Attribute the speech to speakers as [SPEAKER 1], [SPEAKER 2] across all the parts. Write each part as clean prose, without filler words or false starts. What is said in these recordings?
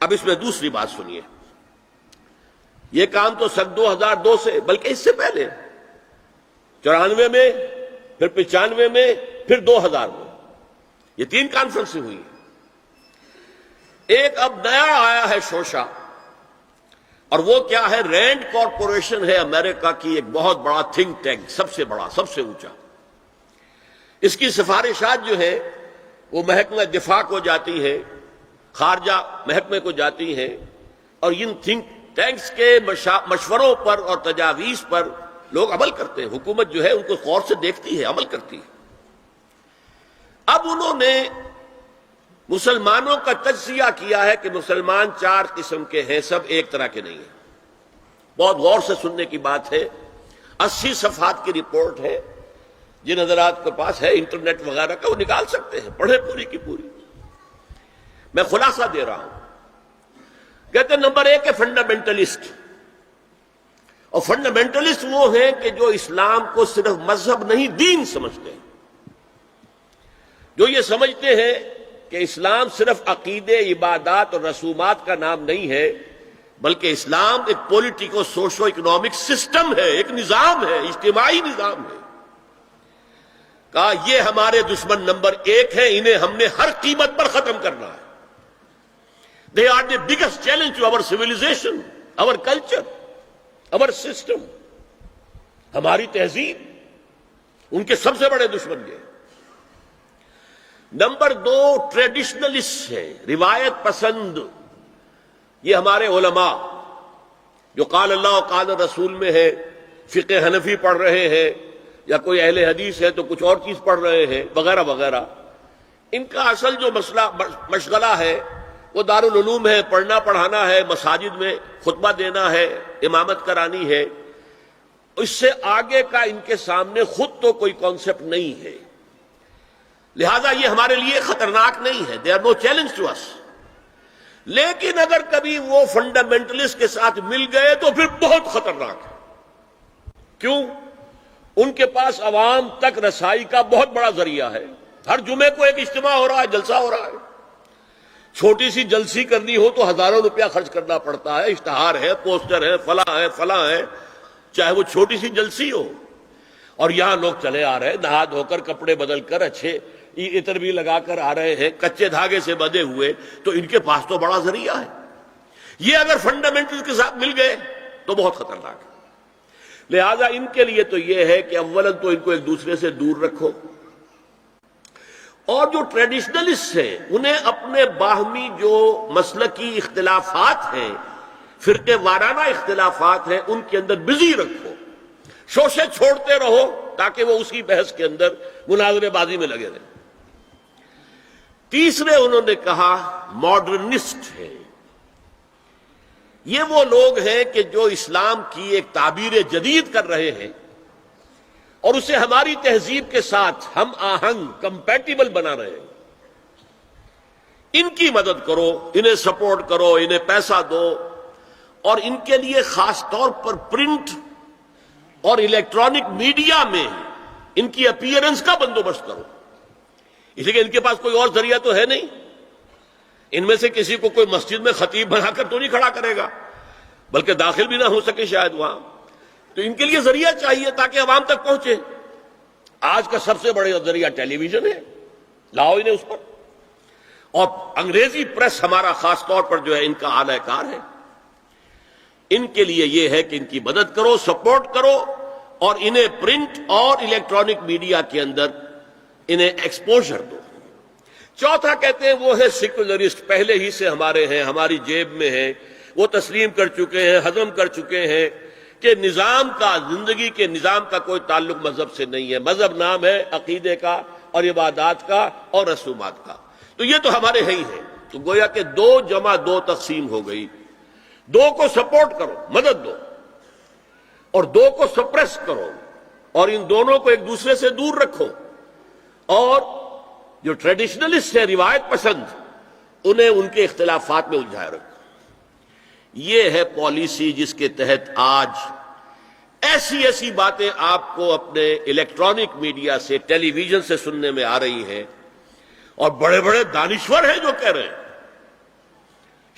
[SPEAKER 1] اب اس میں دوسری بات سنیے، یہ کام تو سن 2002 سے بلکہ اس سے پہلے 94 میں، پھر 95 میں، پھر 2000 میں، یہ 3 کانفرنسیں ہوئی ہیں۔ ایک اب نیا آیا ہے شوشہ، اور وہ کیا ہے؟ رینڈ کارپوریشن ہے امریکہ کی ایک بہت بڑا تھنک ٹینک، سب سے بڑا، سب سے اونچا۔ اس کی سفارشات جو ہے وہ محکمہ دفاع کو جاتی ہے، خارجہ محکمے کو جاتی ہیں، اور ان تھنک ٹینکس کے مشوروں پر اور تجاویز پر لوگ عمل کرتے ہیں۔ حکومت جو ہے ان کو غور سے دیکھتی ہے، عمل کرتی ہے۔ اب انہوں نے مسلمانوں کا تجزیہ کیا ہے کہ مسلمان 4 قسم کے ہیں، سب ایک طرح کے نہیں ہیں۔ بہت غور سے سننے کی بات ہے، 80 صفحات کی رپورٹ ہے، جن حضرات کے پاس ہے انٹرنیٹ وغیرہ کا وہ نکال سکتے ہیں، پڑھیں پوری کی پوری۔ میں خلاصہ دے رہا ہوں۔ کہتے ہیں نمبر 1 ہے فنڈامنٹلسٹ، اور فنڈامنٹلسٹ وہ ہیں کہ جو اسلام کو صرف مذہب نہیں دین سمجھتے ہیں، جو یہ سمجھتے ہیں کہ اسلام صرف عقیدے، عبادات اور رسومات کا نام نہیں ہے، بلکہ اسلام ایک پولیٹیکو سوشو اکنامک سسٹم ہے، ایک نظام ہے، اجتماعی نظام ہے۔ کہا یہ ہمارے دشمن نمبر 1 ہے، انہیں ہم نے ہر قیمت پر ختم کرنا ہے۔ They are the biggest challenge to our civilization, our culture, our system، ہماری تہذیب، ان کے سب سے بڑے دشمن یہ۔ نمبر 2 ٹریڈیشنلسٹ ہے، روایت پسند۔ یہ ہمارے علماء جو قال اللہ و قال رسول میں ہے، فقہ حنفی پڑھ رہے ہیں، یا کوئی اہل حدیث ہے تو کچھ اور چیز پڑھ رہے ہیں، وغیرہ وغیرہ، ان کا اصل جو مشغلہ ہے وہ دارالعلوم ہے، پڑھنا پڑھانا ہے، مساجد میں خطبہ دینا ہے، امامت کرانی ہے۔ اس سے آگے کا ان کے سامنے خود تو کوئی کانسیپٹ نہیں ہے، لہذا یہ ہمارے لیے خطرناک نہیں ہے۔ They are no challenge to us. لیکن اگر کبھی وہ فنڈامنٹلسٹ کے ساتھ مل گئے تو پھر بہت خطرناک ہے۔ کیوں؟ ان کے پاس عوام تک رسائی کا بہت بڑا ذریعہ ہے۔ ہر جمعے کو ایک اجتماع ہو رہا ہے، جلسہ ہو رہا ہے۔ چھوٹی سی جلسی کرنی ہو تو ہزاروں روپیہ خرچ کرنا پڑتا ہے، اشتہار ہے، پوسٹر ہے، فلاں ہے، چاہے وہ چھوٹی سی جلسی ہو۔ اور یہاں لوگ چلے آ رہے ہیں، نہا دھو کر، کپڑے بدل کر، اچھے عطر بھی لگا کر آ رہے ہیں، کچے دھاگے سے بندھے ہوئے، تو ان کے پاس تو بڑا ذریعہ ہے۔ یہ اگر فنڈامنٹل کے ساتھ مل گئے تو بہت خطرناک ہے۔ لہذا ان کے لیے تو یہ ہے کہ اولاً تو ان کو ایک دوسرے سے دور رکھو، اور جو ٹریڈیشنلسٹ ہیں انہیں اپنے باہمی جو مسلکی اختلافات ہیں، فرقے وارانہ اختلافات ہیں، ان کے اندر بزی رکھو، شوشے چھوڑتے رہو تاکہ وہ اسی بحث کے اندر مناظرے بازی میں لگے رہیں۔ تیسرے انہوں نے کہا ماڈرنسٹ ہے۔ یہ وہ لوگ ہیں کہ جو اسلام کی ایک تعبیر جدید کر رہے ہیں اور اسے ہماری تہذیب کے ساتھ ہم آہنگ، کمپیٹیبل بنا رہے ہیں۔ ان کی مدد کرو، انہیں سپورٹ کرو، انہیں پیسہ دو، اور ان کے لیے خاص طور پر پرنٹ اور الیکٹرانک میڈیا میں ان کی اپیئرنس کا بندوبست کرو، اس لیے ان کے پاس کوئی اور ذریعہ تو ہے نہیں۔ ان میں سے کسی کو کوئی مسجد میں خطیب بنا کر تو نہیں کھڑا کرے گا، بلکہ داخل بھی نہ ہو سکے شاید وہاں، تو ان کے لیے ذریعہ چاہیے تاکہ عوام تک پہنچے۔ آج کا سب سے بڑا ذریعہ ٹیلی ویژن ہے، لاؤ انہیں اس پر، اور انگریزی پریس ہمارا خاص طور پر جو ہے ان کا اعلی کار ہے۔ ان کے لیے یہ ہے کہ ان کی مدد کرو، سپورٹ کرو، اور انہیں پرنٹ اور الیکٹرانک میڈیا کے اندر انہیں ایکسپوژر دو۔ چوتھا کہتے ہیں وہ ہے سیکولرسٹ، پہلے ہی سے ہمارے ہیں، ہماری جیب میں ہیں، وہ تسلیم کر چکے ہیں، ہضم کر چکے ہیں کہ نظام کا، زندگی کے نظام کا کوئی تعلق مذہب سے نہیں ہے، مذہب نام ہے عقیدے کا اور عبادات کا اور رسومات کا، تو یہ تو ہمارے ہی ہیں۔ تو گویا کہ 2 جمع 2 تقسیم ہو گئی۔ 2 کو سپورٹ کرو، مدد دو، اور 2 کو سپریس کرو، اور ان دونوں کو ایک دوسرے سے دور رکھو، اور جو ٹریڈیشنلسٹ ہیں، روایت پسند، انہیں ان کے اختلافات میں الجھائے رکھو۔ یہ ہے پالیسی جس کے تحت آج ایسی باتیں آپ کو اپنے الیکٹرانک میڈیا سے، ٹیلی ویژن سے سننے میں آ رہی ہیں، اور بڑے بڑے دانشور ہیں جو کہہ رہے ہیں۔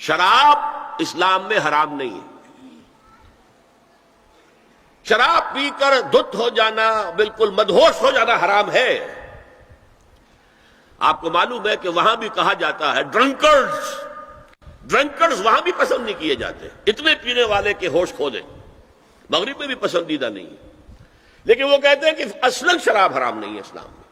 [SPEAKER 1] شراب اسلام میں حرام نہیں ہے. شراب پی کر دھت ہو جانا، بالکل مدہوش ہو جانا حرام ہے. آپ کو معلوم ہے کہ وہاں بھی کہا جاتا ہے ڈرنکرز وہاں بھی پسند نہیں کیے جاتے، اتنے پینے والے کے ہوش کھو دیں. مغرب میں بھی پسندیدہ نہیں ہے، لیکن وہ کہتے ہیں کہ اصلاً شراب حرام نہیں ہے اسلام میں.